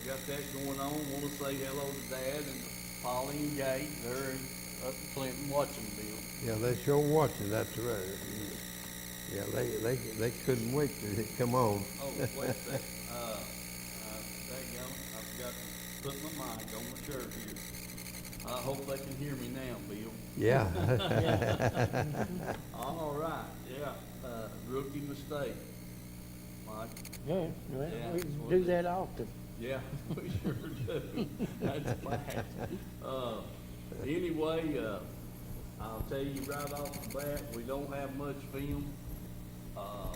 got that going on. Want to say hello to Dad and Polly and Gay. They're up in Clinton watching Bill. Yeah, they sure watching, that's right. Yeah, they couldn't wait to come on. Oh, wait a second. Daggone, I forgot to put my mic on my shirt here. I hope they can hear me now, Bill. Yeah. All right, yeah, rookie mistake, Mike. Yeah, well, Yeah, we that's what do it that often. Yeah, we sure do. That's a fact. Anyway, I'll tell you right off the bat, we don't have much film. I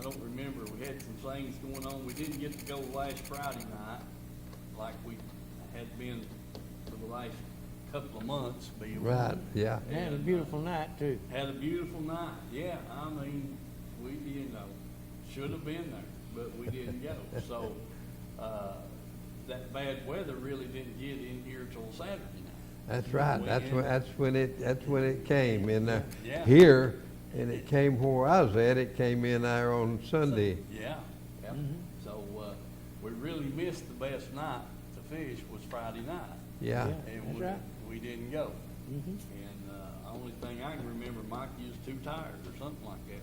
don't remember, we had some things going on. We didn't get to go last Friday night like we had been for the last couple of months, Bill. Right, yeah. And a beautiful night too. Had a beautiful night, yeah. I mean, we, should have been there, but we didn't go. So, that bad weather really didn't get in here till Saturday night. That's right. That's when it came in Yeah. here, and it came where I was at. It came in there on Sunday. Yeah, yeah. So, we really missed the best night to fish was Friday night. Yeah. And That's right. we didn't go. Mhm. And, only thing I can remember, Mike, you was too tired or something like that.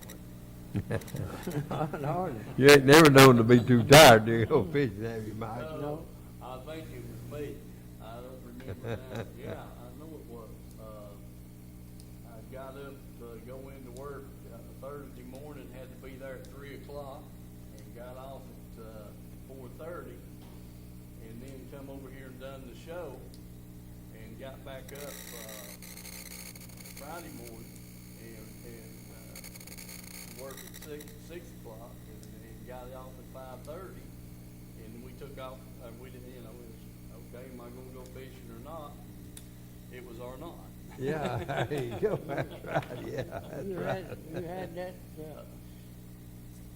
Hardly. You ain't never known to be too tired to go fishing, have you, Mike? No. I think it was me. I don't remember now. Yeah, I know it was. I got up to go into work Thursday morning, had to be there at 3:00, and got off at 4:30, and then come over here and done the show, and got back up Friday morning, and work at 6 o'clock, and got off at 5:30, and we took off. We didn't, it was okay. Am I gonna go fishing or not? It was or not. Yeah, there you go. That's right. Yeah, that's You right. had that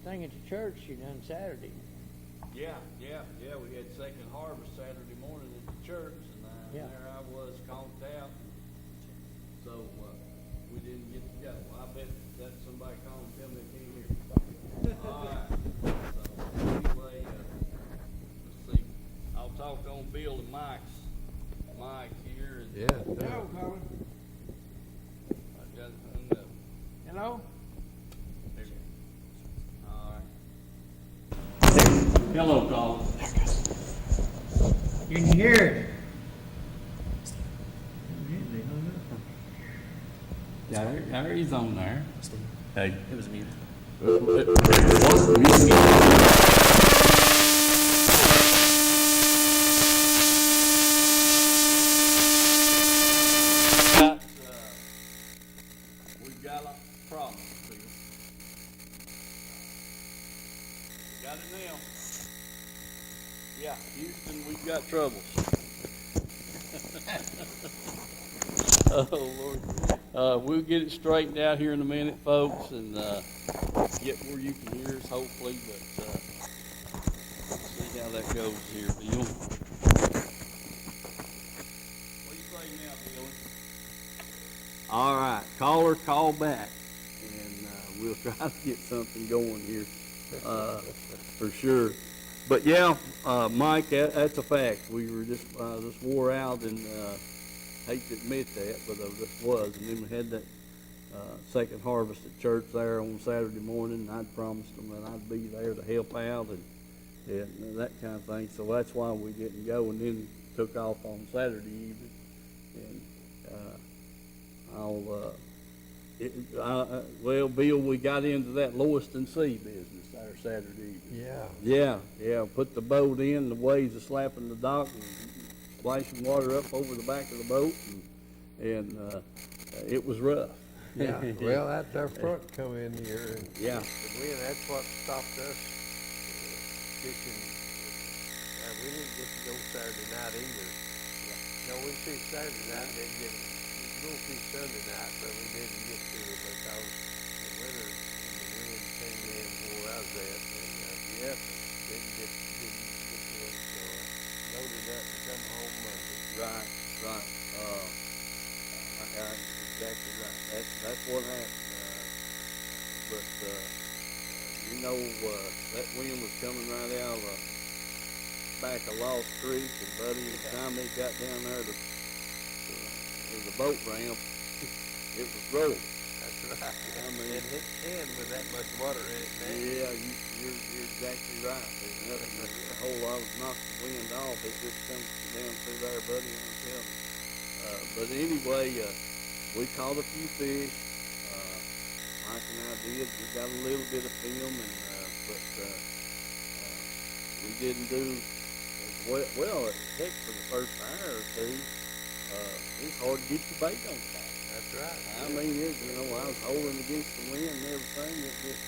thing at the church you done Saturday. Yeah. We had second harvest Saturday morning at the church, and Yeah. there I was conked out. So we didn't get to go. I bet that somebody called and tell me they can't hear me. All right. So anyway, let's see. I'll talk on Bill and Mike's mic here. And Yeah. Hello, Colin. I got it hung up. Hello? There you go. All right. Hello, Colin. You can hear it. Yeah, there he's on there. Hey. It was mute. It was music. We've got a problem, Bill. Got it now. Yeah, Houston, we've got troubles. Oh, Lord. We'll get it straightened out here in a minute, folks, and get where you can hear us, hopefully, but see how that goes here, Bill. What do you say now, Billy? All right, call back, and we'll try to get something going here for sure. But yeah, Mike, that's a fact. We were just wore out, and hate to admit that, but this was. And then we had that second harvest at church there on Saturday morning. And I'd promised them that I'd be there to help out and that kind of thing. So that's why we didn't go, and then took off on Saturday evening. And well, Bill, we got into that Lewiston Sea business there Saturday evening. Yeah. Put the boat in, the waves are slapping the dock and splashing water up over the back of the boat, and it was rough. Yeah. Well, that's our front come in here, and Yeah. the wind. That's what stopped us fishing. We didn't get to go Saturday night either. No, we fished Saturday night. Didn't get go fish Sunday night, but we didn't get to it because the weather and the wind came in where I was at, and didn't get to it. So loaded up and come home Monday. Right. Exactly right. That's what happened. But that wind was coming right out of back a lost creek, and buddy, the time they got down there to the boat ramp, it was rolling. That's right. I mean, And it can with that much water in it, man. Yeah, you're exactly right. There's nothing, a whole lot of knock the wind off. It just comes down through there, buddy, I'm telling you. But anyway, we caught a few fish. Mike and I did. We got a little bit of film, but we didn't do as well. Well, heck, for the first hour or two, it's hard to get your bait on the bottom. That's right. I mean, I was holding against the wind and everything. It just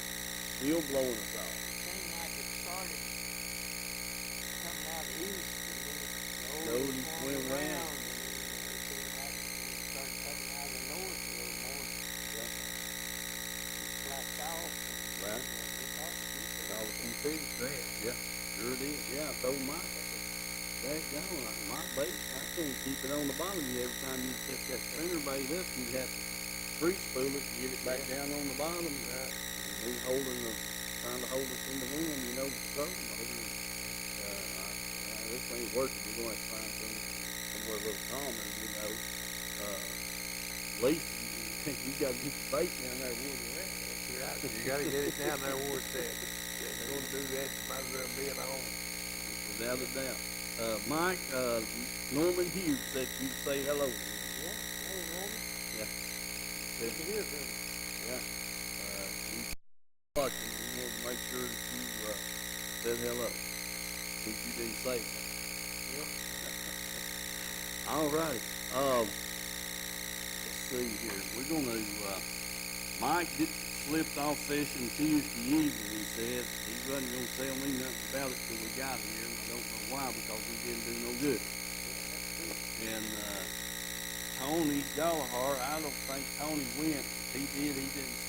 still blowing us off. It seemed like it started coming out east, and then it Slowly swim around. and then it seemed like it started coming out of the north a little more. Yeah. It flapped off. Right. And we caught a few fish. All the few fish. Yeah, sure did. Yeah, I told Mike, I said, daggone, my bait, I can't keep it on the bottom. Every time you set that spinner bait up, you have to free spool it and get it back down on the bottom. And he's trying to hold us in the wind, the throat. This ain't working. We're going to have to find somewhere a little calmer, At least you got to get the bait down there where you're at. That's right. You got to get it down there where it's at. If you're going to do that, you might as well be at home. Without a doubt. Mike, Norman Hughes said you'd say hello. Yeah, hey, Norman. Yeah. Good to hear from you. Yeah. He's watching. We wanted to make sure that you said hello. Keep you being safe. Yep. All righty. Let's see here. We're going to, Mike slipped off session Tuesday evening, he said. He wasn't going to tell me nothing about it till we got here. And I don't know why, because we didn't do no good. And Tony Gallagher, I don't think Tony went. If he did, he didn't.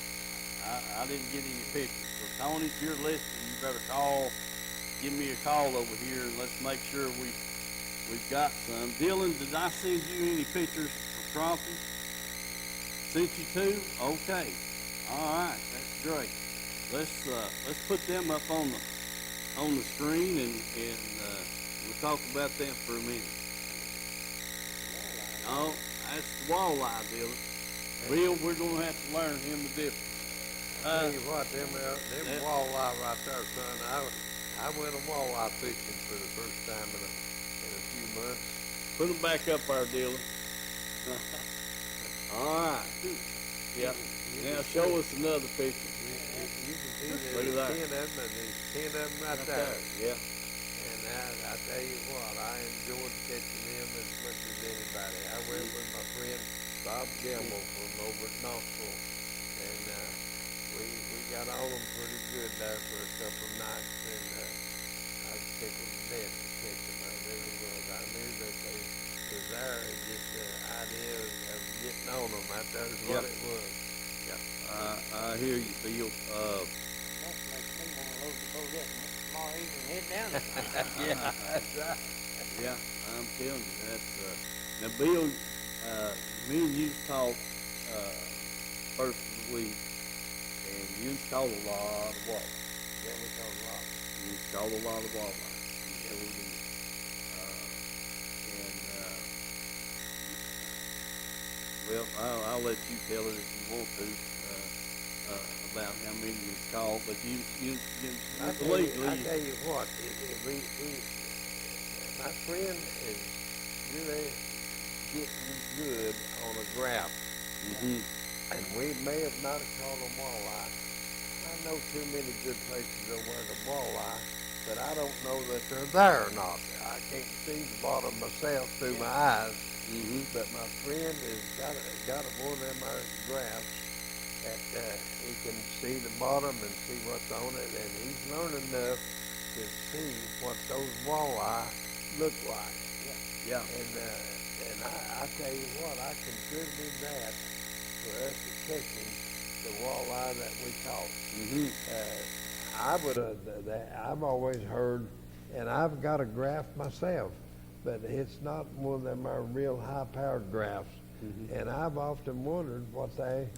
I didn't get any pictures. So Tony, if you're listening, you better give me a call over here, and let's make sure we've got some. Dylan, did I send you any pictures of crappie? Sent you two? Okay. All right, that's great. Let's put them up on the screen, and we'll talk about that for a minute. Oh, that's the walleye, Dylan. Bill, we're gonna have to learn him the difference. Tell you what, them walleye right there, son. I went walleye fishing for the first time in a few months. Put them back up there, Dylan. All right. Yep. Now show us another picture. You can see Look at there's that. 10 of them, and there's 10 of them right there. Yeah. And I tell you what, I enjoyed catching them as much as anybody. I went with my friend Bob Gamble from over at Knoxville, and we got on them pretty good there for a couple of nights, and I was tickled to death to catch them. I really was. I knew that they was there, and just the idea of getting on them out there is what it was. Yeah. I hear you, Bill. That makes me want to load the boat up and tomorrow evening head down there. Yeah, That's right. yeah, I'm telling you, that's, now Bill, me and you talked, first of the week, and you caught a lot of walleye. Yeah, we caught a lot. You caught a lot of walleye. Yeah, we did. Well, I'll let you tell it if you want to, about how many you caught, but you believe I tell you what, my friend is really getting good on a graph. Mm-hmm. And we may have not caught a walleye. I know too many good places over where the walleye, but I don't know that they're there or not. I can't see the bottom myself through my eyes. Mm-hmm. But my friend has got one of them graphs that he can see the bottom and see what's on it, and he's learned enough to see what those walleye look like. Yeah. And I tell you what, I contributed that for us to catching the walleye that we caught. Mm-hmm. I've always heard, and I've got a graph myself, but it's not one of them real high-powered graphs. Mm-hmm. And I've often wondered what that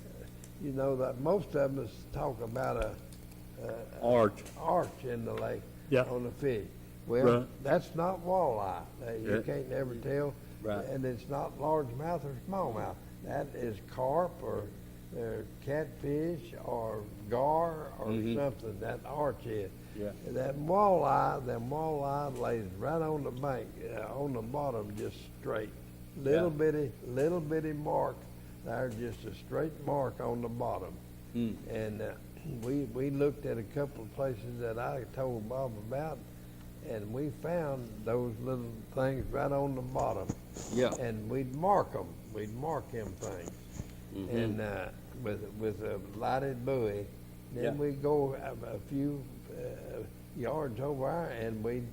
most of them is talk about a Arch. arch in the lake Yeah. on the fish. Well, Right. that's not walleye. You Yeah. can't never tell. Right. And it's not largemouth or smallmouth. That is carp or catfish or gar or Mhm. something, that archhead. Yeah. Them walleye lays right on the bank, on the bottom, just straight. Little bitty mark there, just a straight mark on the bottom. Mm. And we looked at a couple of places that I told Bob about, and we found those little things right on the bottom. Yeah. And we'd mark them. We'd mark them things. Mhm. And with a lighted buoy. Then Yeah. we'd go a few yards over there, and we'd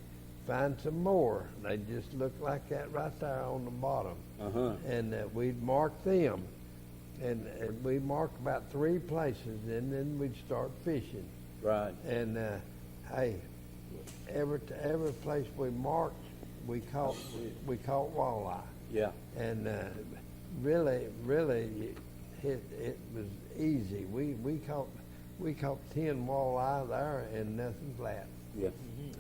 find some more. They just look like that right there on the bottom. Uh-huh. And we'd mark them. And we marked about 3 places, and then we'd start fishing. Right. And hey, every place we marked, we caught walleye. Yeah. And really, it was easy. We caught 10 walleye there and nothing flat. Yeah.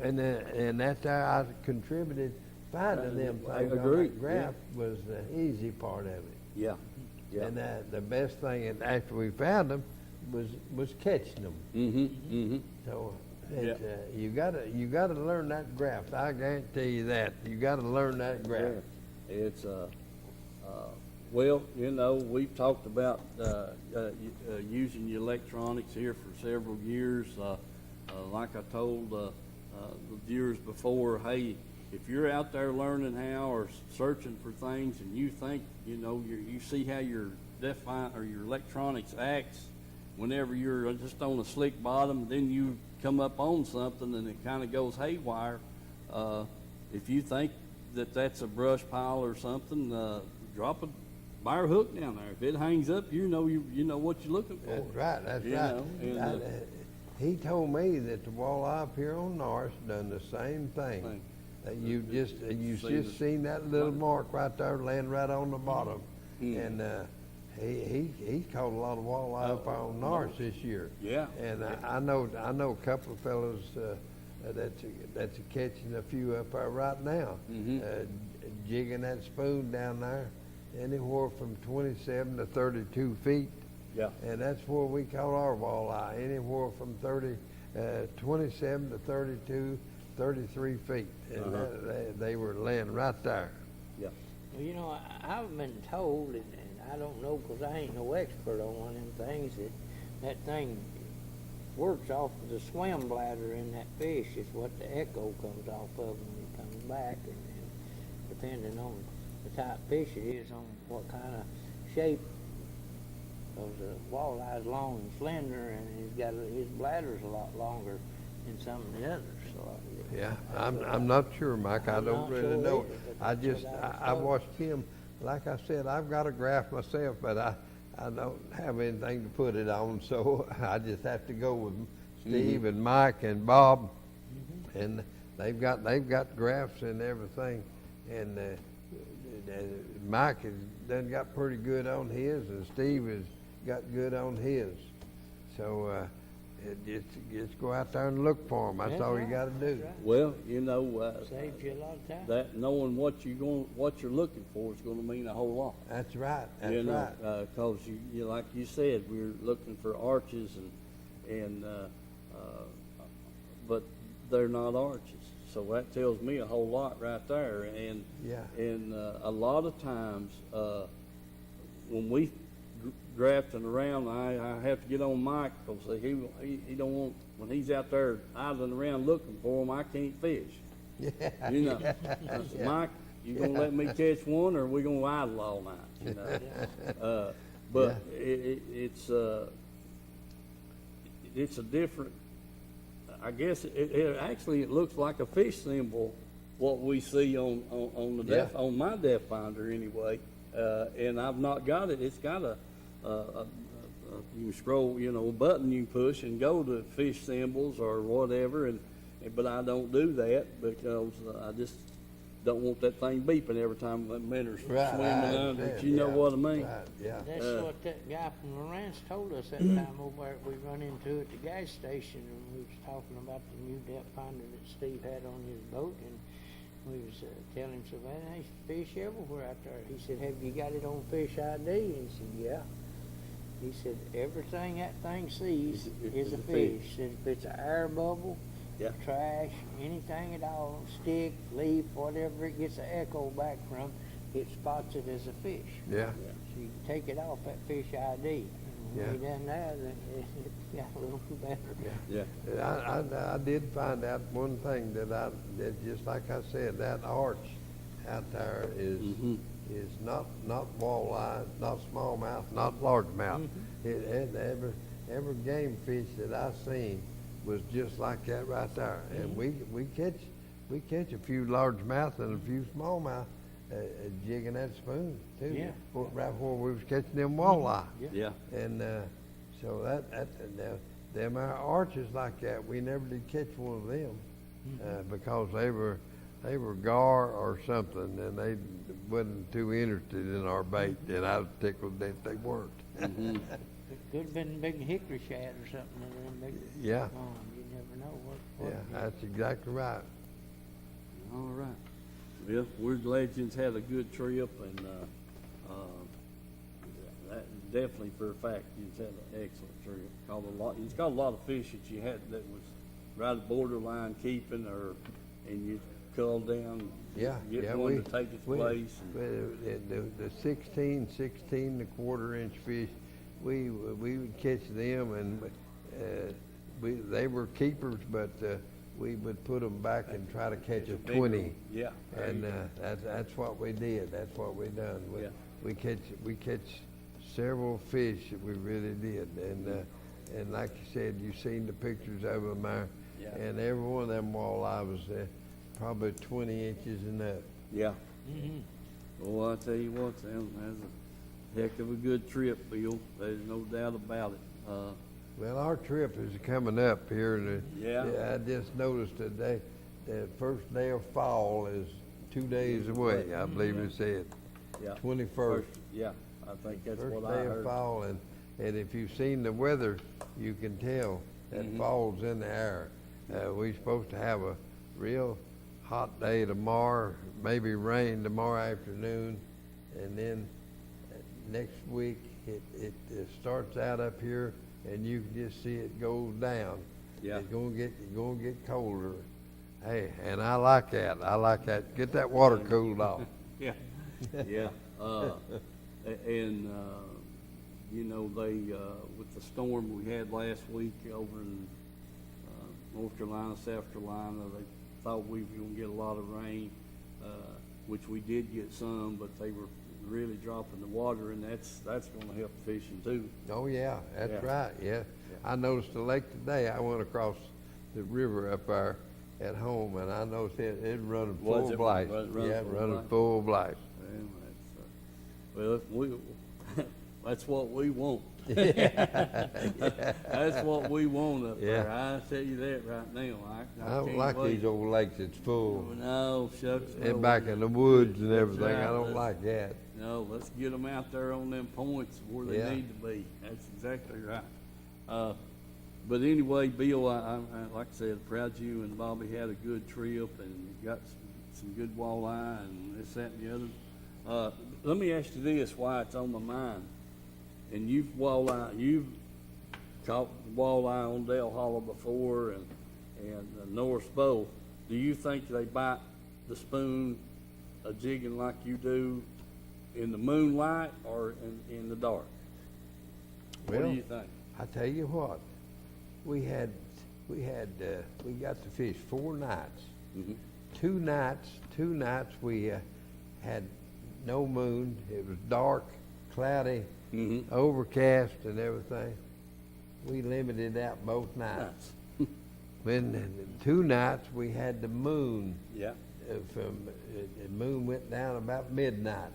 And that's how I contributed finding them I things on agree, that graph was the easy part of it. Yeah. Yeah. And the best thing after we found them was catching them. Mm-hmm. Mm-hmm. So you gotta learn that graph. I guarantee you that. You gotta learn that graph. Yeah. It's well, you know, we've talked about using the electronics here for several years. Like I told the viewers before, hey, if you're out there learning how or searching for things, and you think, you know, you see how your your electronics acts whenever you're just on a slick bottom, then you come up on something and it kind of goes haywire. If you think that that's a brush pile or something, drop a bar hook down there. If it hangs up, you know what you're looking for. That's right. That's You right. know, and, He told me that the walleye up here on Norris done the same thing. That you just seen that little mark right there laying right on the bottom, and he caught a lot of walleye up on Norris this year. Yeah. And I know a couple of fellows that's catching a few up there right now, jigging that spoon down there, anywhere from 27 to 32 feet. Yeah. And that's where we caught our walleye, anywhere from 27 to 32, 33 feet. And they were laying right there. Yeah. Well, you know, I've been told, and I don't know because I ain't no expert on one of them things, that thing works off of the swim bladder in that fish. It's what the echo comes off of when it comes back, and depending on the type of fish it is, on what kind of shape. Because the walleye is long and slender, and his bladder's a lot longer than some of the others. So Yeah, I'm not sure, Mike. I I'm don't not really sure know. either, but that's what I was I told. watched him. Like I said, I've got a graph myself, but I don't have anything to put it on, so I just have to go with Steve and Mike and Bob, and they've got graphs and everything, and Mike has done got pretty good on his, and Steve has got good on his. So just go out there and look for them. That's all you got to do. That's right. Well, you know, Saves you a lot of time. that knowing what you're looking for is going to mean a whole lot. That's right. That's You know, right. because you like you said, we're looking for arches and but they're not arches. So that tells me a whole lot right there. And Yeah. and a lot of times when we drafting around, I have to get on Mike because he don't want, when he's out there idling around looking for them, I can't fish. Yeah. You know, I said, Mike, you gonna let me catch one, or we gonna idle all night? You know, but it's a different. I guess it actually it looks like a fish symbol, what we see on the on my depth finder anyway. And I've not got it. It's got a you can scroll, you know, a button you can push and go to fish symbols or whatever, but I don't do that because I just don't want that thing beeping every time that minnows Right, swimming I under it. understand, You know yeah, what I mean? right, yeah. That's what that guy from Lawrence told us that time over there. We run into at the gas station, and we was talking about the new depth finder that Steve had on his boat, and we was telling him, so man, there's fish everywhere out there. He said, have you got it on Fish ID? And he said, yeah. He said, everything that thing sees is a fish. Said if it's an air bubble, Yeah. trash, anything at all, stick, leaf, whatever it gets an echo back from, it spots it as a fish. Yeah, So you take it off that Fish ID. And when we done that, then it got a little better. Yeah. I did find out one thing that just like I said, that arch out there is not walleye, not smallmouth, not largemouth. Every game fish that I seen was just like that right there. And we catch a few largemouth and a few smallmouth jigging that spoon too. Yeah. Right where we was catching them walleye. Yeah. And so them our arches like that, we never did catch one of them because they were gar or something, and they wasn't too interested in our bait. And I was tickled that they weren't. It could have been big hickory shad or something in them big Yeah. pond. You never know what Yeah, that's exactly right. All right. Well, we're glad you've had a good trip, and that definitely for a fact you've had an excellent trip. It's got a lot of fish that you had that was right at borderline keeping, and you culled down. Yeah, Get yeah, one to take its place. The 16 and a quarter inch fish, we would catch them, and they were keepers, but we would put them back and try to catch a 20. Yeah. And that's what we did. That's what we done. Yeah. We catch several fish that we really did, and like you said, you seen the pictures of them there, Yeah. and every one of them walleye was probably 20 inches and up. Yeah. Well, I tell you what, Sam, that's a heck of a good trip, Bill. There's no doubt about it. Well, our trip is coming up here, and Yeah. I just noticed today, the first day of fall is 2 days away. I believe it said Yeah. 21st. Yeah, I think that's First what I day of heard. fall, and if you've seen the weather, you can tell that fall's in the air. We're supposed to have a real hot day tomorrow, maybe rain tomorrow afternoon, and then next week it starts out up here, and you can just see it goes down. Yeah. It's gonna get colder. Hey, and I like that. I like that. Get that water cooled off. Yeah, yeah. And you know, they with the storm we had last week over in North Carolina, South Carolina, they thought we were gonna get a lot of rain, which we did get some, but they were really dropping the water, and that's gonna help fishing too. Oh, yeah, that's Yeah. right, yeah. I noticed the lake today. I went across the river up there at home, and I noticed it running Was full it blast. running Yeah, full running blast? full blast. Well, that's what we want. That's what we want up there. Yeah. I tell you that right now. I don't can't like wait. these old lakes that's full. No, shucks. no. And back in the woods and That's everything. right. I don't Let's- like that. No, let's get them out there on them points where they Yeah. need to be. That's exactly right. But anyway, Bill, I like I said, proud you and Bobby had a good trip and got some good walleye and this, that, and the other. Let me ask you this, why it's on my mind. And you've caught walleye on Dale Hollow before and North Bow. Do you think they bite the spoon a jigging like you do in the moonlight or in the dark? What do Well, you think? I tell you what, we got to fish 4 nights. Mhm. Two nights we had no moon. It was dark, cloudy, Mm-hmm. overcast and everything. We limited out both nights. When the 2 nights we had the moon. Yeah, The moon went down about midnight.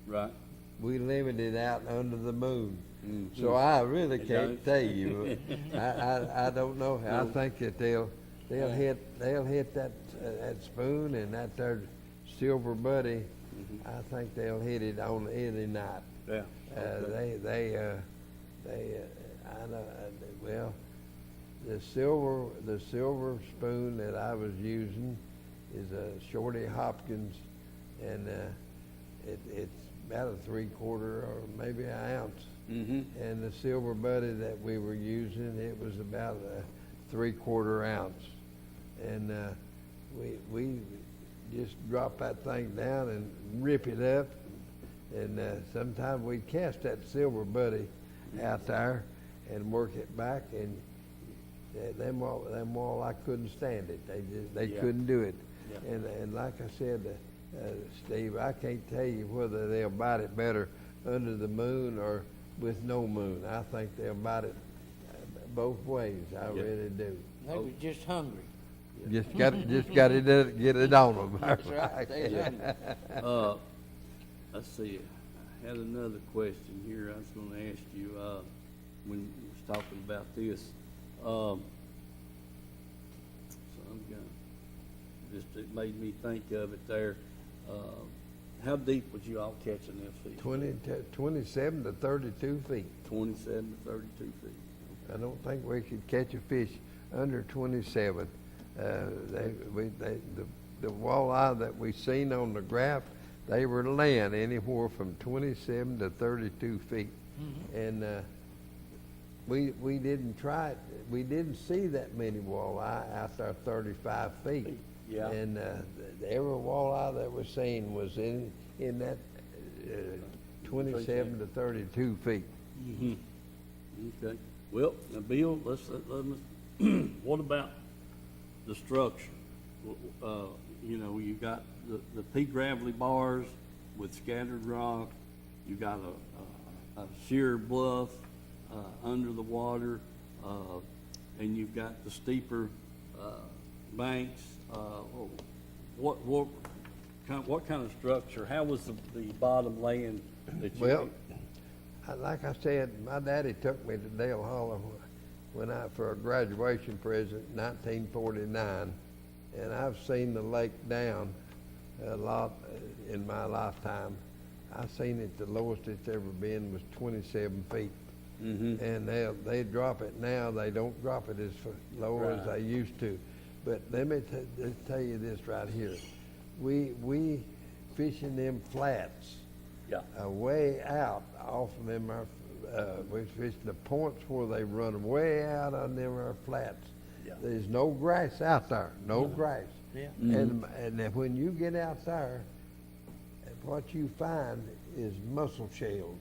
right. We limited out under the moon. Mhm. So I really It can't does. tell you. I don't know. I think that they'll hit that spoon and that there Silver Buddy, I think they'll hit it on any night. Yeah. I know, well, the silver spoon that I was using is a Shorty Hopkins, and it's about a 3/4 or maybe an ounce. And the Silver Buddy that we were using, it was about a 3/4 ounce. And we just drop that thing down and rip it up. And sometimes we cast that Silver Buddy out there and work it back, and them walleye couldn't stand it. They couldn't do it. Yeah. And like I said, Steve, I can't tell you whether they'll bite it better under the moon or with no moon. I think they'll bite it both ways. I really do. They was just hungry. Just got to get it on them. That's right. They hungry. Let's see. I had another question here I was going to ask you when you was talking about this. So I'm gonna it made me think of it there. How deep was you all catching that fish? 27 to 32 feet. 27 to 32 feet. I don't think we could catch a fish under 27. The walleye that we seen on the graph, they were laying anywhere from 27 to 32 feet. And we didn't try it. We didn't see that many walleye out there 35 feet. Yeah. And every walleye that was seen was in that 27 to 32 feet. Okay. Well, now Bill, let's what about the structure? You know, you got the pea gravelly bars with scattered rock. You got a sheer bluff under the water, and you've got the steeper banks. What kind of structure? How was the bottom laying that you? Well, like I said, my daddy took me to Dale Hollow for a graduation present in 1949, and I've seen the lake down a lot in my lifetime. I've seen it, the lowest it's ever been was 27 feet. And they drop it now. They don't drop it as low as they used to. But let me tell you this right here. We fishing them flats. Yeah. Way out off of them, we fishing the points where they run way out on them flats. Yeah. There's no grass out there, no grass. Yeah. And then when you get out there, what you find is mussel shells.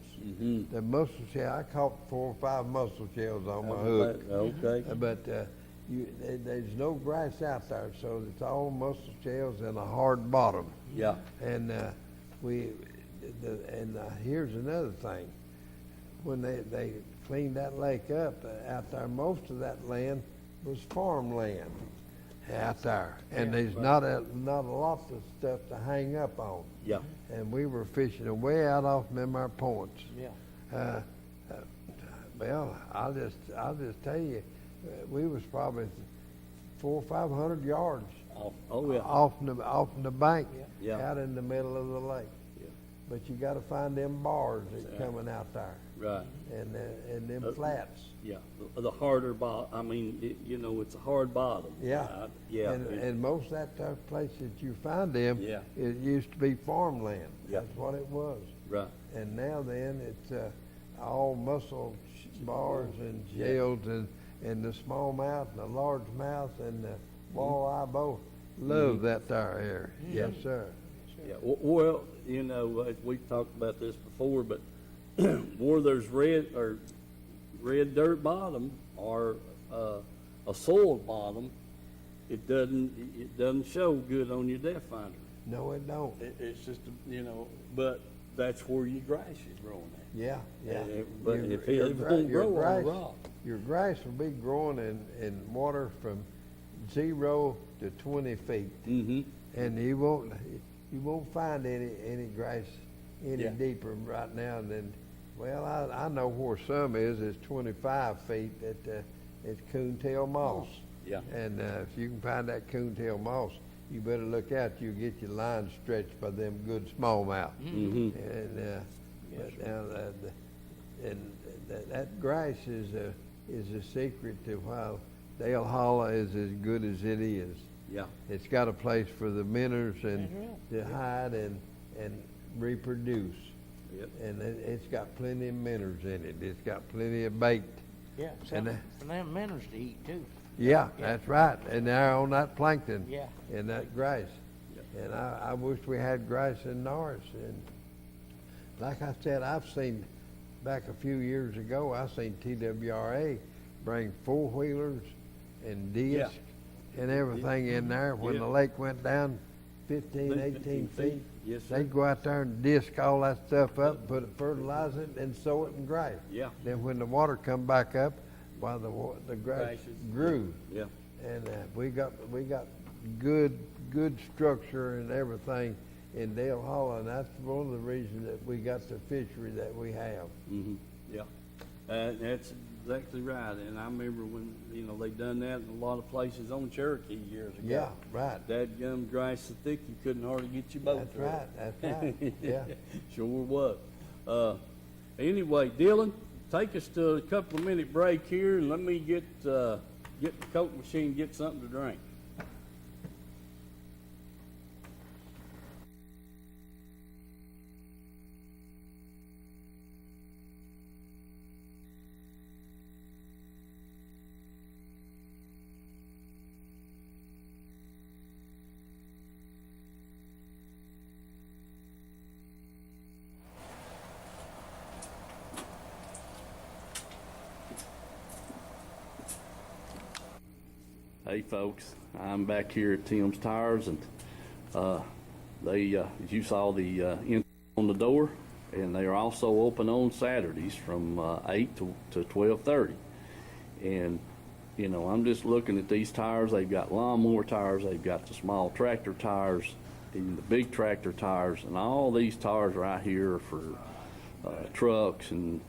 The mussel shell, I caught 4 or 5 mussel shells on my hook. Okay. But there's no grass out there, so it's all mussel shells and a hard bottom. Yeah. And here's another thing. When they cleaned that lake up out there, most of that land was farmland out there, and there's not a lot of stuff to hang up on. Yeah. And we were fishing way out off them our points. Yeah. Well, I'll just tell you, we was probably 400 or 500 yards off the bank, out in the middle of the lake. Yeah. But you got to find them bars that coming out there, Right. and them flats. Yeah. The harder bottom. I mean, it's a hard bottom. Yeah. Yeah. And most of that place that you find them, it used to be farmland. Yeah. That's what it was. Right. And now then it's all mussel bars and shells and the smallmouth and the largemouth and the walleye both love that there area. Yes, sir. Yeah. Well, we've talked about this before, but where there's red dirt bottom or a soil bottom, it doesn't show good on your depth finder. No, it don't. It's just but that's where your grass is growing at. Yeah. But if it won't grow on the rock. Your grass will be growing in water from 0 to 20 feet, and you won't find any grass any deeper right now than. Well, I know where some is. It's 25 feet. It's coontail moss. Yeah. And if you can find that coontail moss, you better look out. You get your line stretched by them good smallmouth. Mm-hmm. And but now that grass is a secret to why Dale Hollow is as good as it is. Yeah. It's got a place for the minnows and to hide and reproduce. Yep. And it's got plenty of minnows in it. It's got plenty of bait. Yeah, something for them minnows to eat too. Yeah, that's right. And they're on that plankton. Yeah. And that grass. Yep. And I wish we had grass in Norris. And like I said, I've seen back a few years ago, I seen TWRA bring four-wheelers and disc and everything in there when the lake went down 15, 18 feet. Yes, sir. They'd go out there and disc all that stuff up, put it, fertilize it, and sow it in grass. Yeah. Then when the water come back up, while the grass grew. Yeah. And we got good structure and everything in Dale Hollow, and that's one of the reasons that we got the fishery that we have. Mm-hmm. Yeah. That's exactly right. And I remember when, they done that in a lot of places on Cherokee years ago. Yeah, right. That gum grass so thick you couldn't hardly get your boat That's through it. right, that's right, yeah. Sure was. Anyway, Dylan, take us to a couple of minute break here and let me get the Coke machine, get something to drink. Hey folks, I'm back here at Tim's Tires, and they, as you saw, the info on the door, and they are also open on Saturdays from 8 to 12:30. And I'm just looking at these tires. They've got lawnmower tires, they've got the small tractor tires, even the big tractor tires, and all these tires right here are for trucks and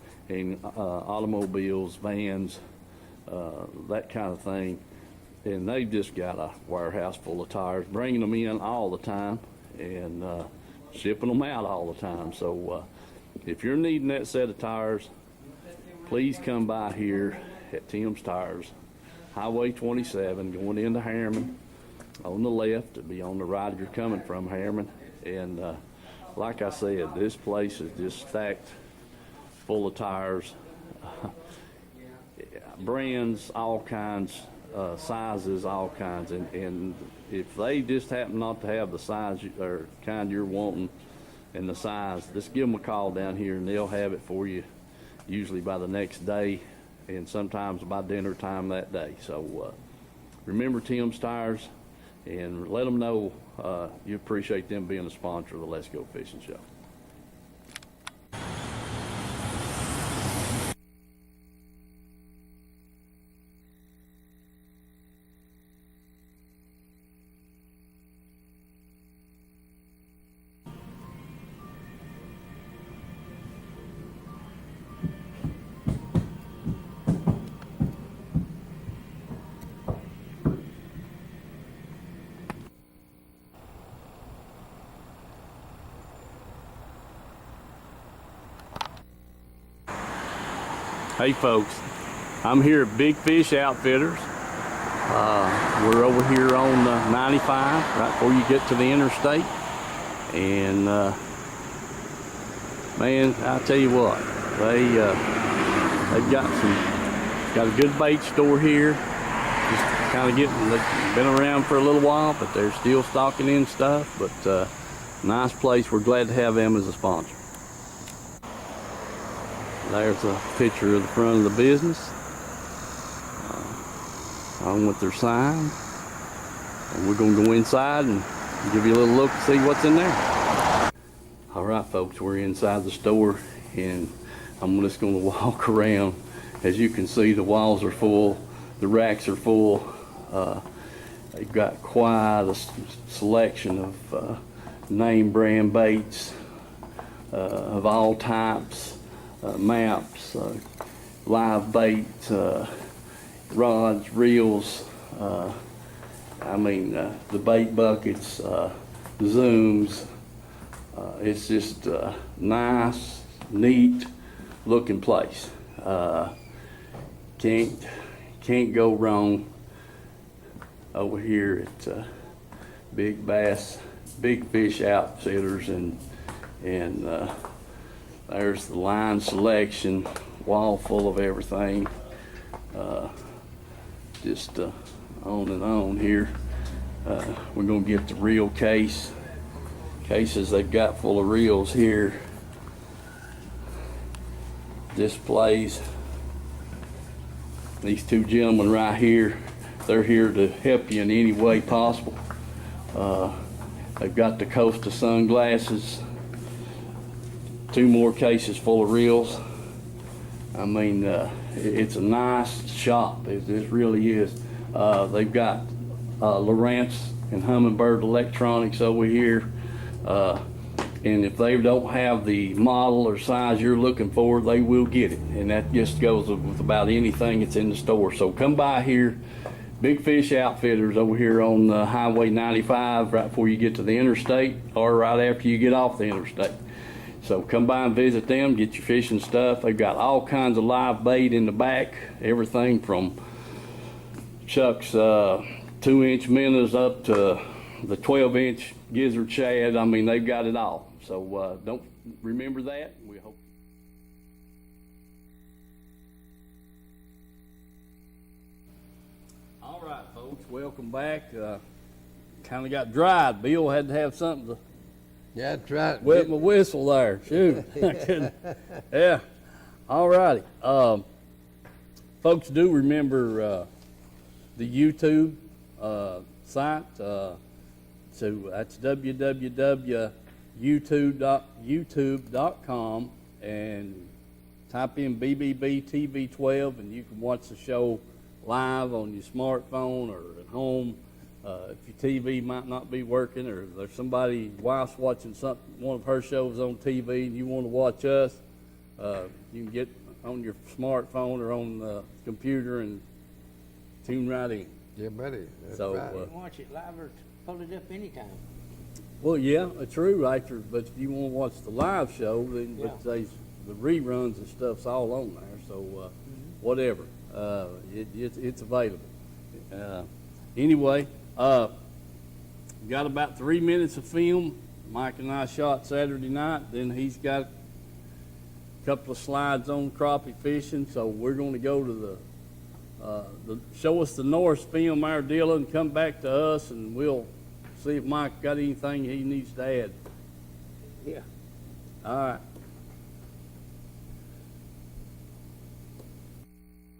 automobiles, vans, that kind of thing. And they've just got a warehouse full of tires, bringing them in all the time and shipping them out all the time. So if you're needing that set of tires, please come by here at Tim's Tires, Highway 27, going into Harriman. On the left, it'll be on the right if you're coming from Harriman. And like I said, this place is just stacked full of tires, brands, all kinds. Sizes, all kinds, and if they just happen not to have the size or kind you're wanting and the size, just give them a call down here and they'll have it for you, usually by the next day and sometimes by dinner time that day. So remember Tim's Tires and let them know you appreciate them being a sponsor of the Let's Go Fishing Show. Hey folks, I'm here at Big Fish Outfitters. We're over here on 95, right before you get to the interstate. And man, I tell you what, they've got a good bait store here. Just kind of they've been around for a little while, but they're still stocking in stuff. But nice place. We're glad to have them as a sponsor. There's a picture of the front of the business, on with their sign. And we're going to go inside and give you a little look and see what's in there. All right, folks, we're inside the store, and I'm just going to walk around. As you can see, the walls are full, the racks are full. They've got quite a selection of name brand baits of all types. Maps, live bait, rods, reels, I mean, the bait buckets, the zooms, it's just a nice, neat looking place. Can't go wrong over here at Big Bass, Big Fish Outfitters, and there's the line selection, wall full of everything. Just on and on here. We're gonna get the reel cases they've got full of reels here. Displays. These two gentlemen right here, they're here to help you in any way possible. They've got the Costa sunglasses, 2 more cases full of reels. I mean, it's a nice shop. It really is. They've got Lowrance and Humminbird electronics over here. And if they don't have the model or size you're looking for, they will get it. And that just goes with about anything that's in the store. So come by here, Big Fish Outfitters over here on Highway 95, right before you get to the interstate, or right after you get off the interstate. So come by and visit them, get your fishing stuff. They've got all kinds of live bait in the back, everything from Chuck's 2-inch minnows up to the 12-inch gizzard shad. I mean, they've got it all. So don't remember that. We hope. All right, folks, welcome back. Kind of got dried. Bill had to have something to Yeah, that's right. wet my whistle there. Shoot. I couldn't. Yeah. All righty. Folks, do remember the YouTube site. So that's www.youtube.com and type in BBB TV 12 and you can watch the show live on your smartphone or at home. If your TV might not be working, or there's somebody, wife's watching one of her shows on TV and you want to watch us, you can get on your smartphone or on the computer and tune right in. Yeah, buddy. That's So, right. You can watch it live or pull it up anytime. Well, yeah, true, right? But if you want to watch the live show, then Yeah. the reruns and stuff's all on there. So whatever, it's available. Anyway, got about 3 minutes of film. Mike and I shot Saturday night. Then he's got a couple of slides on crappie fishing. So we're going to go to the show us the Norse film our dealer and come back to us, and we'll see if Mike got anything he needs to add. Yeah. All right.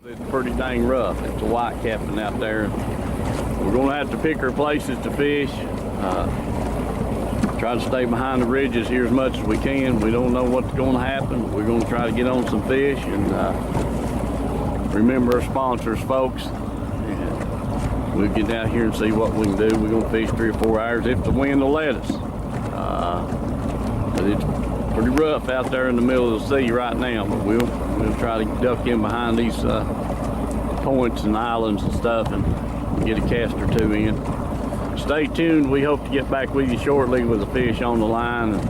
It's pretty dang rough. It's a white capping out there. We're going to have to pick our places to fish. Try to stay behind the ridges here as much as we can. We don't know what's going to happen. We're going to try to get on some fish and remember our sponsors, folks. And we'll get down here and see what we can do. We're going to fish 3 or 4 hours if the wind will let us. But it's pretty rough out there in the middle of the sea right now. But we'll try to duck in behind these points and islands and stuff and get a cast or 2 in. Stay tuned. We hope to get back with you shortly with a fish on the line, and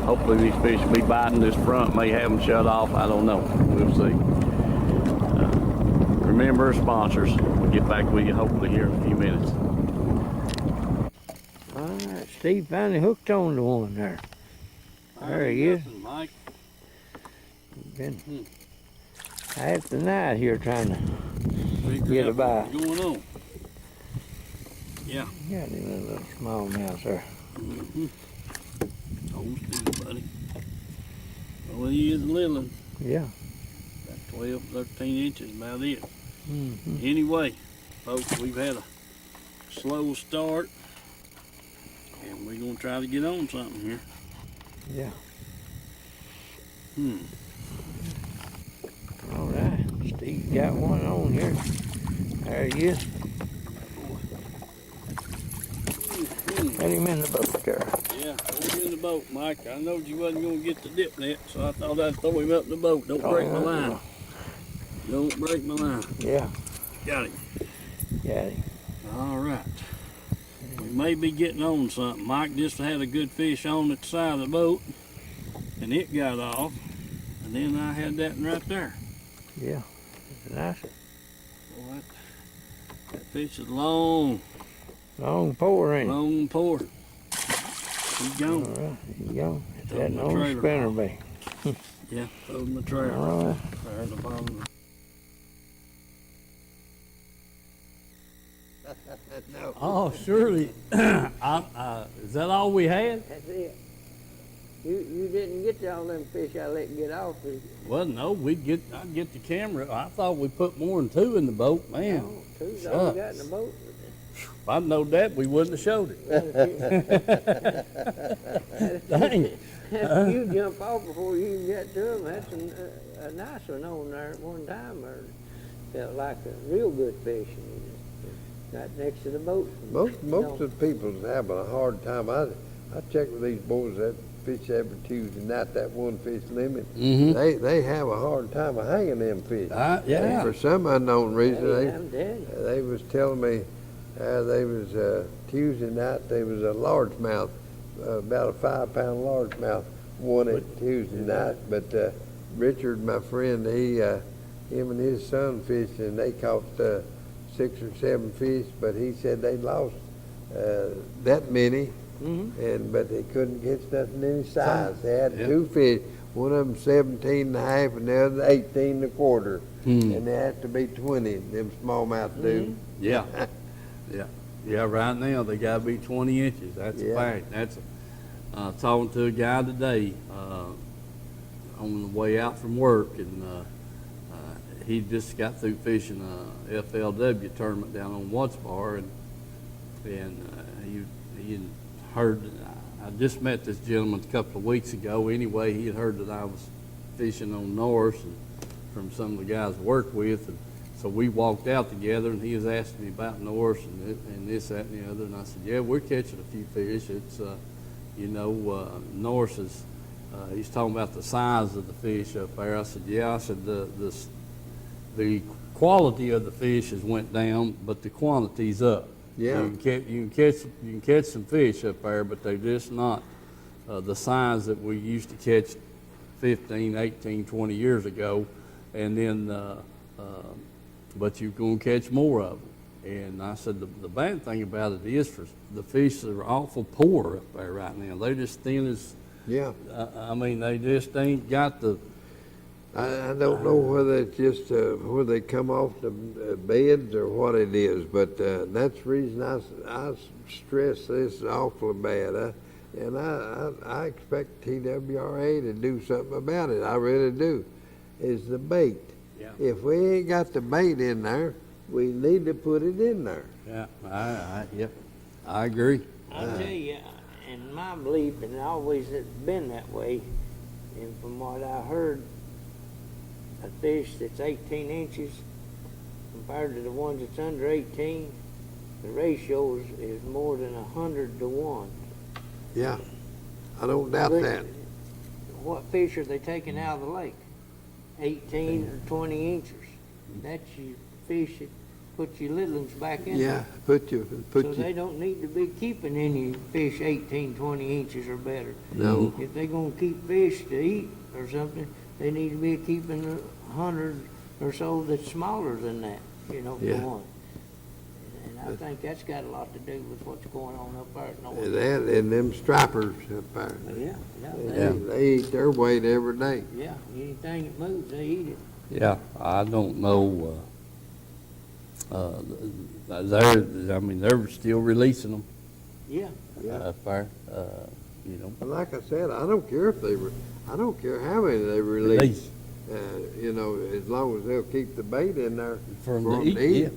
hopefully these fish will be biting. This front may have them shut off. I don't know. We'll see. Remember our sponsors. We'll get back with you hopefully here in a few minutes. All right, Steve finally hooked on the one there. There he is. Mike. Been half the night here trying to get a bite. What's going on? Yeah. Got him in a little smallmouth there. Hold still, buddy. Well, he is a little one. Yeah. About 12, 13 inches, about it. Mm-hmm. Anyway, folks, we've had a slow start, and we're going to try to get on something here. Yeah. Hmm. All right. Steve got one on here. There he is. Got him in the boat there. Yeah, throw him in the boat, Mike. I knowed you wasn't going to get the dip net, so I thought I'd throw him up in the boat. Don't break my line. Don't break my line. Yeah. Got him. Got him. All right. may be getting on something. Mike just had a good fish on at the side of the boat, and it got off, and then I had that one right there. Yeah, nice. Boy, that fish is long, Long pour, ain't it? long and poor. He's gone. All right, here you go. It's Throw it in that the on the trailer. spinner bait. Yeah, throw in the trailer. All right. There at the bottom. No. Oh, surely. Is that all we had? That's it. You didn't get all them fish I let get off. Did you? Well, no, I'd get the camera. I thought we put more than 2 in the boat, man. No, two's all we got in the boat. If I'd known that, we wouldn't have showed it. Dang it. If you jump off before you even get to them, that's a nice one on there at one time. Or felt like a real good fish. And you just got next to the boat. Most of the people's having a hard time. I check with these boys that fish every Tuesday night, that one fish limit. Mm-hmm. They have a hard time of hanging them fish. Yeah. For some unknown reason, I'm telling you. they was telling me they was Tuesday night. There was a largemouth, about a 5-pound largemouth, won it Tuesday night. But Richard, my friend, him and his son fished, and they caught 6 or 7 fish. But he said they lost that many. Mm-hmm. But they couldn't catch nothing any size. They had Yeah. 2 fish, one of them 17 and a half and the other 18 and a quarter. And they have to be 20, them smallmouth do. Yeah. Yeah, right now they got to be 20 inches. That's a Yeah. fact. That's talking to a guy today on the way out from work, and he just got through fishing a FLW tournament down on Watts Bar, and he had heard. I just met this gentleman a couple of weeks ago. Anyway, he had heard that I was fishing on Norris and from some of the guys I work with, and so we walked out together, and he was asking me about Norris and this, that, and the other, and I said, yeah, we're catching a few fish. It's, Norris is, he's talking about the size of the fish up there. I said, yeah. I said, the quality of the fish has went down, but the quantity's up. Yeah. You can catch some fish up there, but they're just not the size that we used to catch 15, 18, 20 years ago. And then, but you're going to catch more of them. And I said, the bad thing about it is for the fish that are awful poor up there right now. They're just thin as, Yeah. I mean, they just ain't got the, I don't know whether it's just where they come off the beds or what it is, but that's the reason I stress this awfully bad. And I expect TWRA to do something about it. I really do. Is the bait. Yeah. If we ain't got the bait in there, we need to put it in there. yeah, yep, I agree. I tell you, in my belief, and always it's been that way, and from what I heard, a fish that's 18 inches compared to the ones that's under 18, the ratio is more than 100 to 1. Yeah, I don't doubt But that. What fish are they taking out of the lake? 18 or 20 inches. That's your fish that put your little ones back in Yeah, there. put So they don't need to be keeping any fish 18, 20 inches or better. No. If they're gonna keep fish to eat or something, they need to be keeping 100 or so that's smaller than that, Yeah. for one. And I think that's got a lot to do with what's going on up there at North. That and them stripers up there. Yeah, Yeah. They eat their weight every day. yeah, anything that moves, they eat it. Yeah, I don't know. They're still releasing them Yeah. up there. And like I said, I don't care if I don't care how many they release. As long as they'll keep the bait in there From for 'em the to eat. eat. Yeah,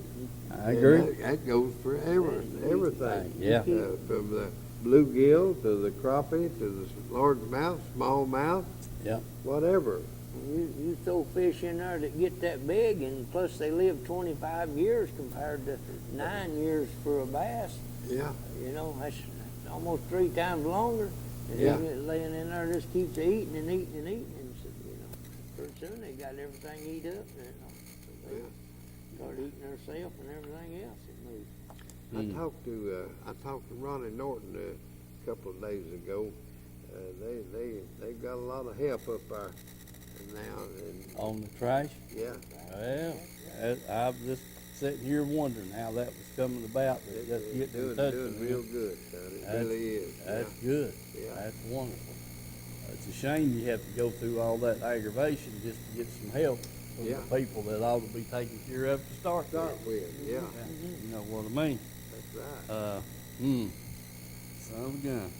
I And agree. that goes for everything. Yeah. From the bluegill to the crappie to the largemouth, smallmouth. Yeah. Whatever. You throw fish in there that get that big, and plus they live 25 years compared to 9 years for a bass. Yeah. That's almost 3 times longer. And Yeah. they laying in there just keeps eating and eating and eating. And so, pretty soon they got everything eat up. So they start eating themselves and everything else that moves. I talked to Ronnie Norton a couple of days ago. They got a lot of help up there now. And, On the trash? yeah. Well, I was just sitting here wondering how that was coming about, that just It's getting in touch doing with real them. good, son. It That's- really is. That's good. Yeah. That's wonderful. It's a shame you have to go through all that aggravation just to get some help from Yeah. the people that ought to be taken care of to start Start with. with, yeah. You know what I mean? That's right. Son of a gun.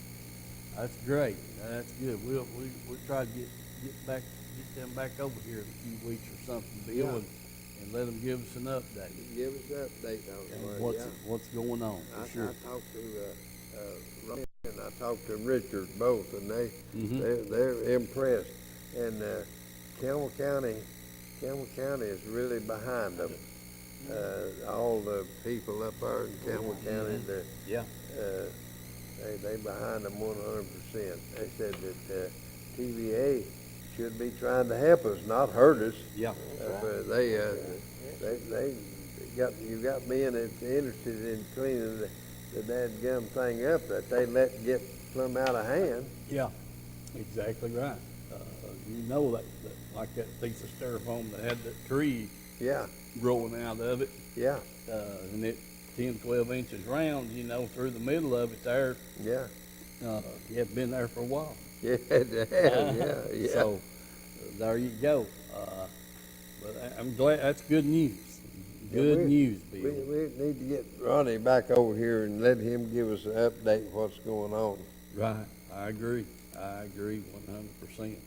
That's great. That's good. We'll try to get them back over here in a few weeks or something, Bill, Yeah. and let them give us an update. Give us an update on And it. what's going on, I for sure. talked to Ronnie and I talked to Richard both, and Mhm. they're impressed. And Campbell County is really behind them. All the people up there in Campbell County, Yeah. they behind them 100%. They said that TVA should be trying to help us, not hurt us. Yeah. But you got men that's interested in cleaning the dadgum thing up that they let get plumb out of hand. Yeah, exactly right. You know that like that piece of styrofoam that had that tree Yeah, growing out of it, yeah, and it 10, 12 inches round, you know, through the middle of it there. yeah. You have been there for a while. Yeah, yeah. So there you go. But I'm glad that's good news. Good news, Bill. We need to get Ronnie back over here and let him give us an update of what's going on. Right. I agree 100%.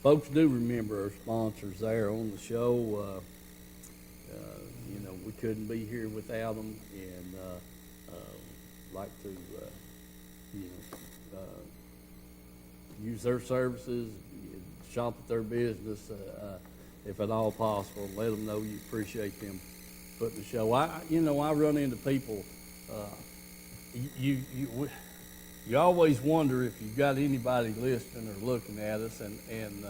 Folks, do remember our sponsors there on the show. You know, we couldn't be here without them, and like to, you know, use their services, shop at their business, if at all possible. Let them know you appreciate them putting the show. I run into people. You always wonder if you've got anybody listening or looking at us, and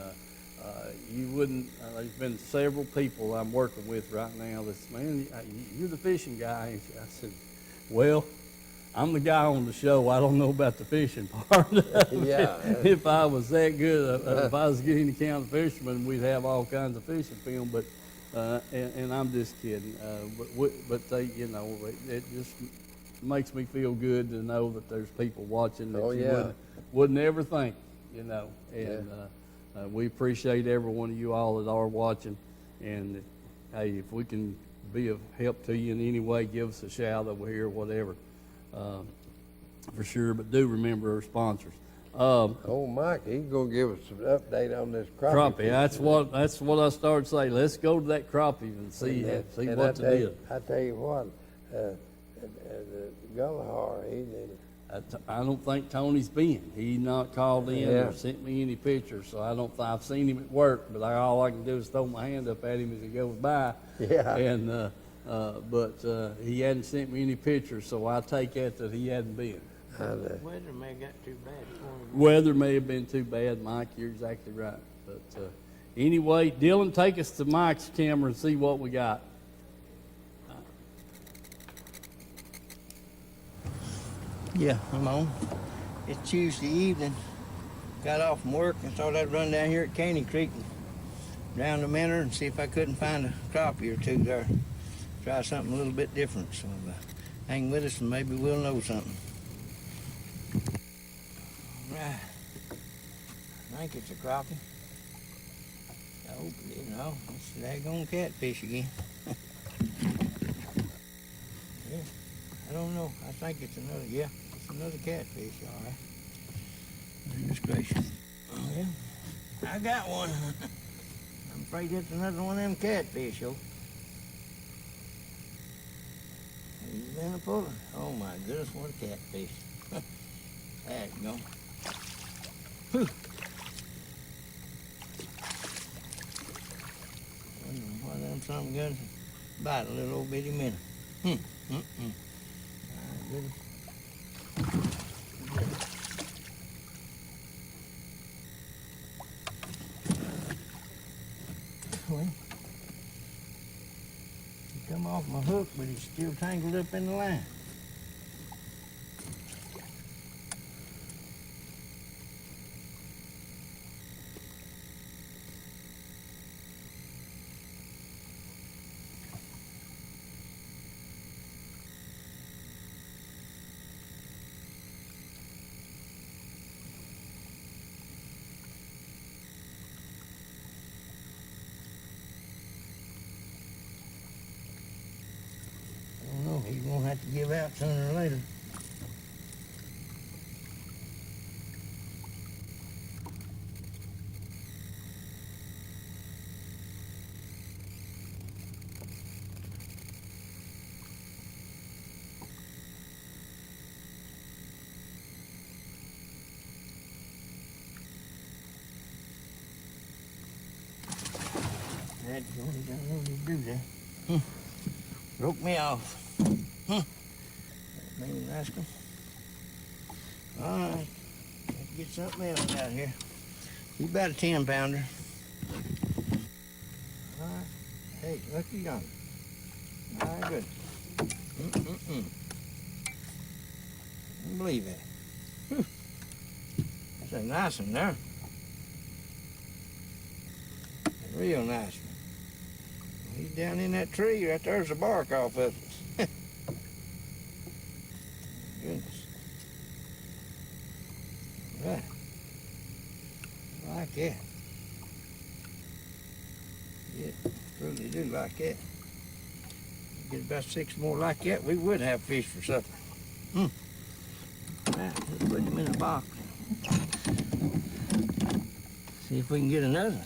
you wouldn't. There's been several people I'm working with right now that's, man, you're the fishing guy. I said, well, I'm the guy on the show. I don't know about the fishing part. Yeah. If I was that good, if I was getting the count of fishermen, we'd have all kinds of fishing film. But and I'm just kidding. But they, you know, it just makes me feel good to know that there's people watching that you wouldn't ever think, you know. And we appreciate every one of you all that are watching. And hey, if we can be of help to you in any way, give us a shout over here or whatever, for sure. But do remember our sponsors. Oh, Mike, he's gonna give us an update on this crappie. Crappie. That's what I started saying. Let's go to that crappie and see what's it is. I tell you what, the Gullahar, he did it. I don't think Tony's been. He not called in Yeah. or sent me any pictures, so I don't think I've seen him at work. But all I can do is throw my hand up at him as he goes by. Yeah. And but he hadn't sent me any pictures, so I take it that he hadn't been. Weather may got too bad for him. Weather may have been too bad, Mike. You're exactly right. But anyway, Dylan, take us to Mike's camera and see what we got. Yeah, I'm on. It's Tuesday evening. Got off from work and thought I'd run down here at Caney Creek and drown the minnow and see if I couldn't find a crappie or two there. Try something a little bit different. So hang with us and maybe we'll know something. Right. I think it's a crappie. I hope it is. No, it's a daggone catfish again. Yeah, I don't know. I think it's another, yeah, it's another catfish, all right. Goodness gracious. Oh, yeah. I got one. I'm afraid it's another one of them catfish, yo. He's been a puller. Oh, my goodness, what a catfish. There you go. Whew. One of them some guns bite a little old bitty minnow. My goodness. Well, he come off my hook, but he's still tangled up in the line. live out sooner or later. That's the only thing I need to do there. Broke me off. Maybe ask him. All right, let's get something else out here. He's about a 10-pounder. All right. Hey, looky yonder. All right, good. Can't believe that. Whew. That's a nice one there. A real nice one. He's down in that tree right there's the bark off of it. Goodness. Right. I like that. Yeah, truly do like that. Get about 6 more like that, we would have fish for supper. Right, let's put them in a box. See if we can get another one.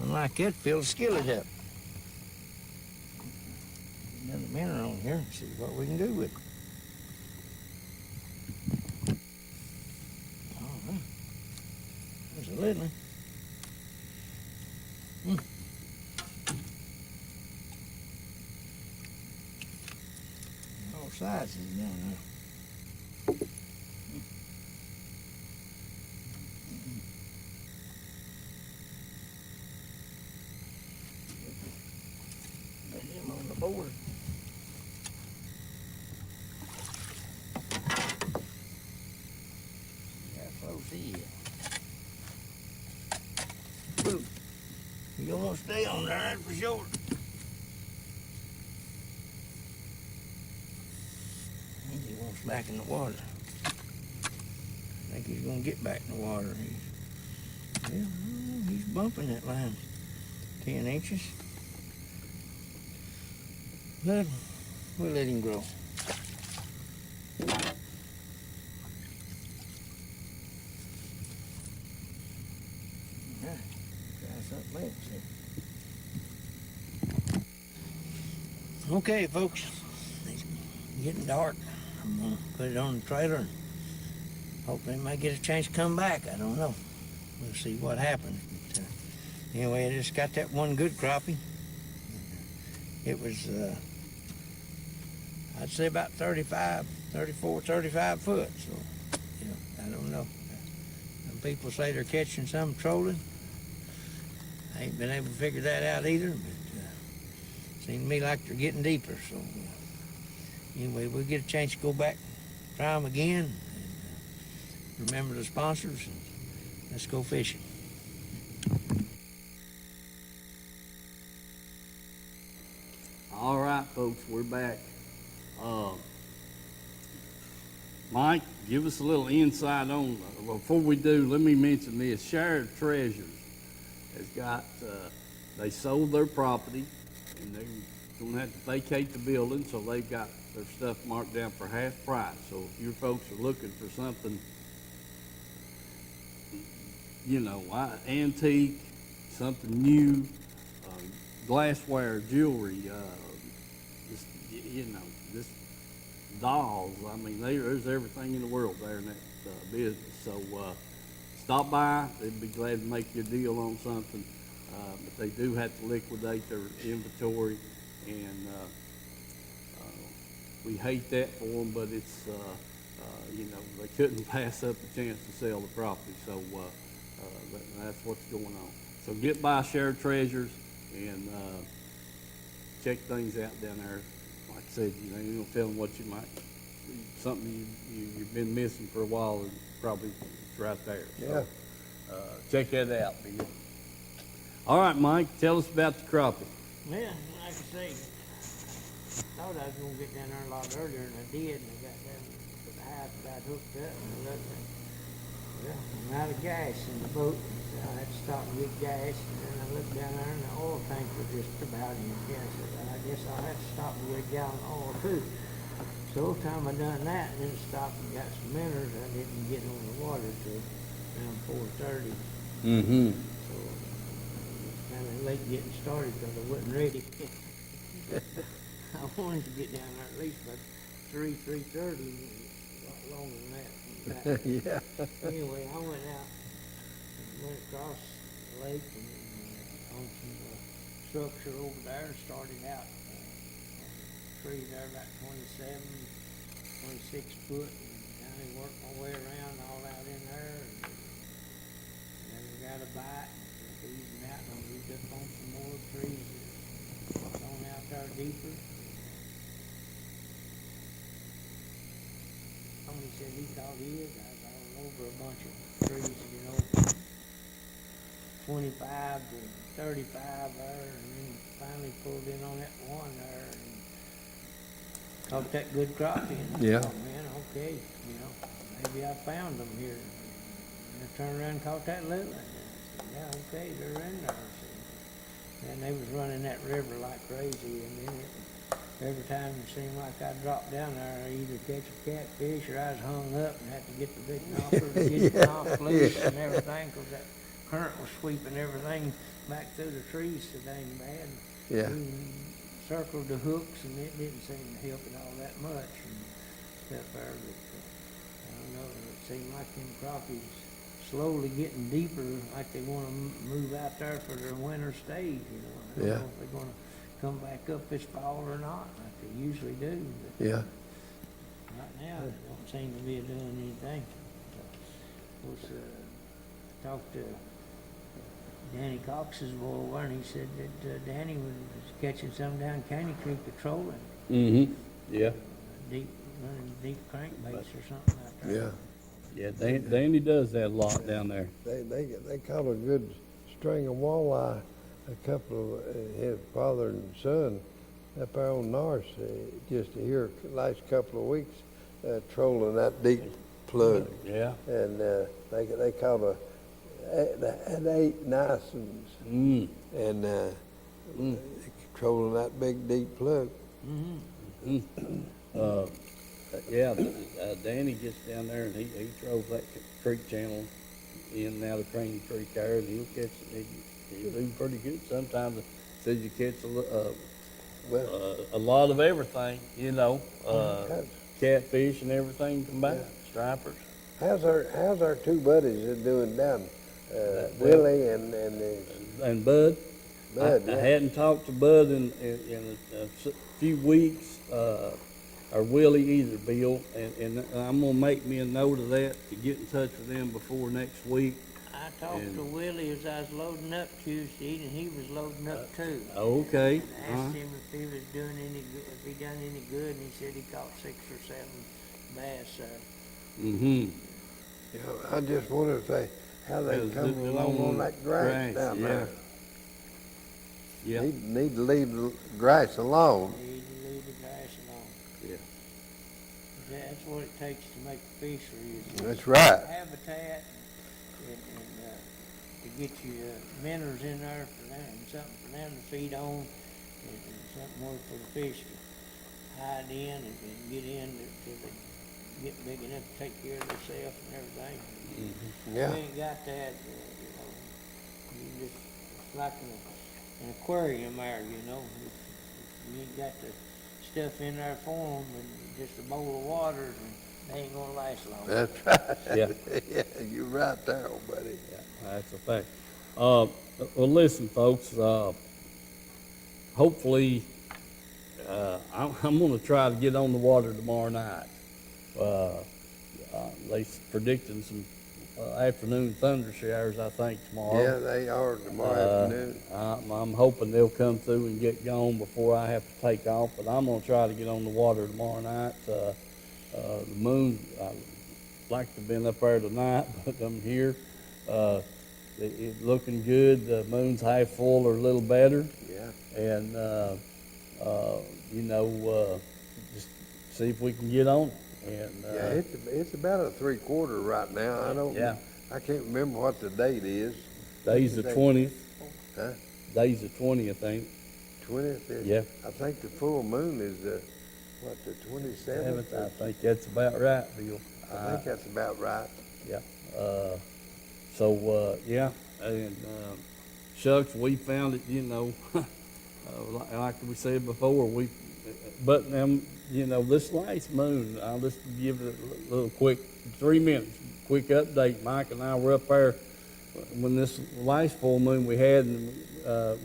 Like that, fill the skillet up. Another minnow on here and see what we can do with it. All right. There's a little one. All sizes down there. Board. Boom. You don't want to stay on there, that's for sure. I think he wants back in the water. I think he's going to get back in the water. He's bumping that line 10 inches. But we'll let him grow. Try something else here. Okay, folks. It's getting dark. I'm gonna put it on the trailer and hopefully I might get a chance to come back. I don't know. We'll see what happens. But, anyway, I just got that one good crappie. It was I'd say about 34, 35 foot. So, I don't know. Some people say they're catching some trolling. I ain't been able to figure that out either, but seems to me like they're getting deeper. So, anyway, we'll get a chance to go back, try them again, and remember the sponsors, and let's go fishing. All right, folks, we're back. Mike, give us a little insight on, before we do, let me mention this. Shared Treasures has got, they sold their property, and they're going to have to vacate the building, so they've got their stuff marked down for half price. So if your folks are looking for something, antique, something new, glassware, jewelry, just dolls. I mean, there's everything in the world there in that business. So stop by. They'd be glad to make you a deal on something. But they do have to liquidate their inventory, and we hate that for them. But it's they couldn't pass up the chance to sell the property. So that's what's going on. So get by Shared Treasures and check things out down there. Like I said, you're gonna tell them what you might, something you've been missing for a while, and probably it's right there. Yeah. So, check that out, Bill. All right, Mike, tell us about the crappie. Well, like I say, thought I was gonna get down there a lot earlier, and I did, and I got down to the house, got hooked up, and I looked, and Well, I'm out of gas in the boat, so I had to stop and get gas, and then I looked down there and the oil tank was just about empty. I said, well, I guess I'll have to stop and get a gallon of oil too. So the time I done that and then stopped and got some minnows, I didn't get on the water till around 4:30. Mm-hmm. So it was kind of late getting started because I wasn't ready. I wanted to get down there at least by 3:30, a lot longer than that. Yeah. Anyway, I went out and went across the lake and on some structure over there and started out on a tree there about 27, 26 foot, and kind of worked my way around all out in there and never got a bite. Just easing out and I moved up on some more trees that on out there deeper. Tony said he thought his. I was all over a bunch of trees, 25 to 35 there, and then finally pulled in on that one there and caught that good crappie. And I Yeah. thought, man, okay, maybe I found them here. And I turned around and caught that little one. And I said, yeah, okay, they're in there. So, and they was running that river like crazy, and then every time it seemed like I dropped down there, I either catch a catfish or I was hung up and had to get the big knocker to get it off loose and everything, because that current was sweeping everything back through the trees so dang bad. Yeah. We circled the hooks and it didn't seem to help it all that much and stuff there, but I don't know, it seemed like them crappies slowly getting deeper, like they want to move out there for their winter stage, I don't Yeah. know if they're going to come back up this fall or not, like they usually do. But Yeah. right now, they don't seem to be doing anything. Of course, I talked to Danny Cox's boy over, and he said that Danny was catching some down Caney Creek patrolling, Mm-hmm. Yeah. running deep crankbaits or something out there. Yeah. Yeah, Danny does that a lot down there. They caught a good string of walleye, a couple of his father and son up there on North, just here last couple of weeks, trolling that deep plug. Yeah. And they caught had 8 nice ones, Mm. and trolling that big deep plug. Yeah, Danny gets down there and he throws that creek channel in and out of Crane Creek there, and he'll catch it. He'll do pretty good. Sometimes it says you catch a lot of everything, catfish and everything come back, stripers. How's our 2 buddies doing down? Willie and And Bud, Bud. I hadn't talked to Bud in a few weeks, or Willie either, Bill, and I'm gonna make me a note of that to get in touch with them before next week. I talked to Willie as I was loading up Tuesday, and he was loading up too. Okay. I asked him if he was doing any good, if he done any good, and he said he caught 6 or 7 bass there. Mm-hmm. I just wonder if how they Yeah, come the along long on that grass down yeah. there. Yeah. Need to leave the grass alone. Need to leave the grass alone. Yeah. That's what it takes to make a fishery, is That's right. habitat and to get you minnows in there for them, and something for them to feed on, and something more for the fish to hide in and get in till they get big enough to take care of themselves and everything. Yeah. You ain't got that, you just, it's like an aquarium there, you ain't got the stuff in there for them and just a bowl of water, and they ain't gonna last long. That's right. Yeah. Yeah, you're right there, old buddy. Yeah, that's a fact. Well, listen, folks. Hopefully, I'm going to try to get on the water tomorrow night. They predicting some afternoon thunder showers, I think, tomorrow. Yeah, they are tomorrow afternoon. I'm hoping they'll come through and get gone before I have to take off, but I'm going to try to get on the water tomorrow night. The moon, I'd like to have been up there tonight, but I'm here. It's looking good. The moon's half full or a little better. Yeah. And, just see if we can get on it. And, Yeah, it's about a 3/4 right now. Yeah. I can't remember what the date is. day's the 20th. Huh? Day's the 20th, ain't it? 20th? Yeah. I think the full moon is the 27th? I think that's about right, Bill. I think that's about right. Yeah. Yeah, and shucks, we found it, like we said before, but this last moon, I'll just give it a little quick, 3 minutes, quick update. Mike and I were up there when this last full moon we had, and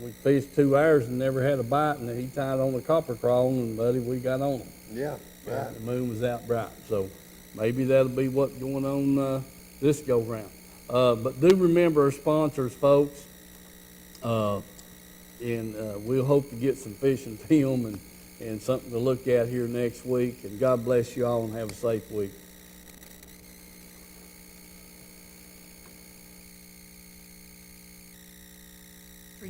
we fished 2 hours and never had a bite, and he tied on the copper crawling, and buddy, we got on them. Yeah, right. The moon was out bright, so maybe that'll be what's going on this go round. But do remember our sponsors, folks, and we'll hope to get some fishing film and something to look at here next week. And God bless you all and have a safe week.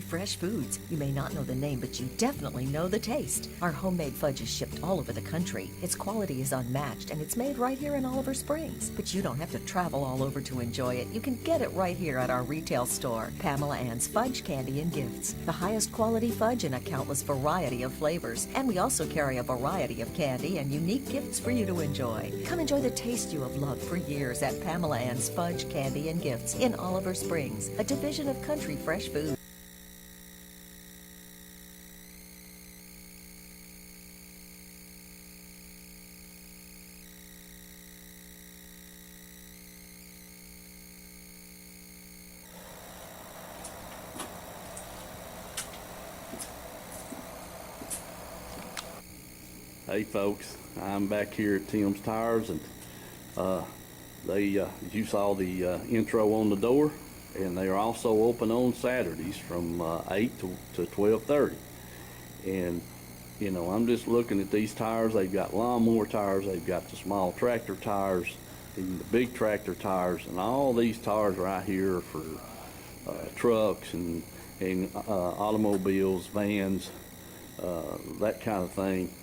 Fresh Foods. You may not know the name, but you definitely know the taste. Our homemade fudge is shipped all over the country. Its quality is unmatched, and it's made right here in Oliver Springs. But you don't have to travel all over to enjoy it. You can get it right here at our retail store, Pamela Ann's Fudge, Candy, and Gifts. The highest quality fudge in a countless variety of flavors. And we also carry a variety of candy and unique gifts for you to enjoy. Come enjoy the taste you have loved for years at Pamela Ann's Fudge, Candy, and Gifts in Oliver Springs, a division of Country Fresh Foods. Hey folks, I'm back here at Tim's Tires, and you saw the intro on the door, and they are also open on Saturdays from 8 to 12:30. And I'm just looking at these tires. They've got lawnmower tires, they've got the small tractor tires, even the big tractor tires, and all these tires right here are for trucks and automobiles, vans, that kind of thing.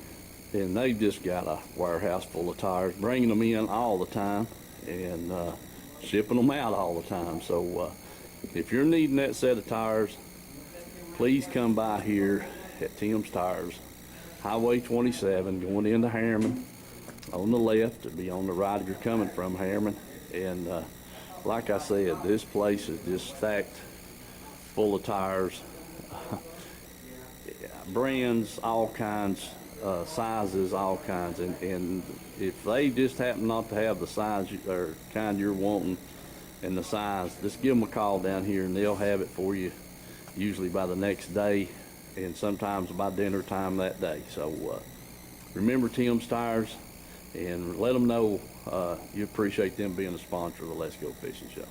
And they've just got a warehouse full of tires, bringing them in all the time and shipping them out all the time. So if you're needing that set of tires, please come by here at Tim's Tires, Highway 27, going into Harriman. On the left, it'll be on the right if you're coming from Harriman. And like I said, this place is just stacked full of tires, brands, all kinds. Sizes, all kinds, and if they just happen not to have the size or kind you're wanting and the size, just give them a call down here and they'll have it for you, usually by the next day and sometimes by dinner time that day. So remember Tim's Tires, and let them know you appreciate them being a sponsor of the Let's Go Fishing Show.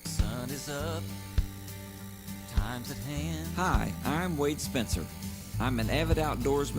Sun is up, time's at hand. Hi, I'm Wade Spencer. I'm an avid outdoorsman